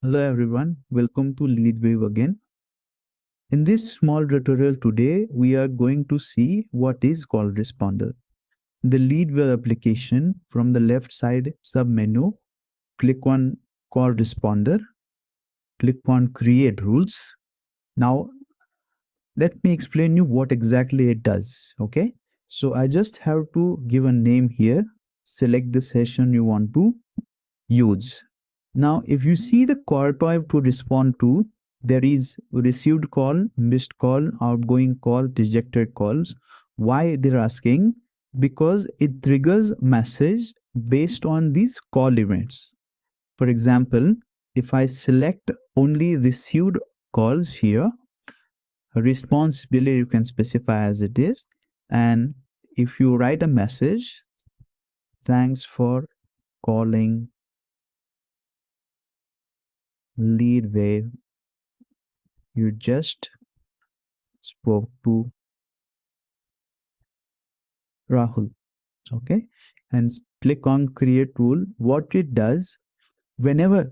Hello everyone, welcome to LeadWave again. In this small tutorial today, we are going to see what is call responder. The LeadWave application, from the left side submenu, click on call responder, click on create rules. Now let me explain you what exactly it does. Okay, so I just have to give a name here, select the session you want to use. Now, if you see the call type to respond to, there is received call, missed call, outgoing call, rejected calls. Why they're asking? Because it triggers message based on these call events. For example, if I select only received calls here, responsibility you can specify as it is. And if you write a message, thanks for calling LeadWave, you just spoke to Rahul. Okay, and click on create rule. What it does, whenever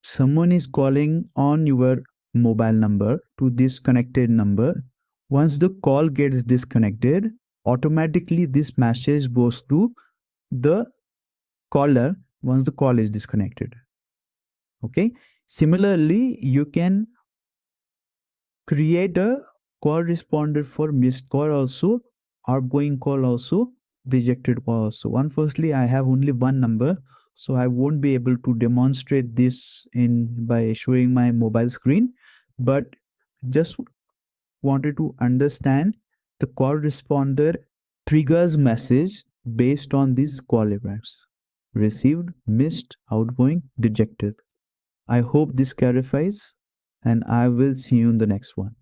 someone is calling on your mobile number to this connected number, once the call gets disconnected, automatically this message goes to the caller once the call is disconnected. Okay, similarly, you can create a call responder for missed call also, outgoing call also, rejected call also. One, firstly, I have only one number, so I won't be able to demonstrate this in by showing my mobile screen, but just wanted to understand the call responder triggers message based on these call events: received, missed, outgoing, rejected. I hope this clarifies, and I will see you in the next one.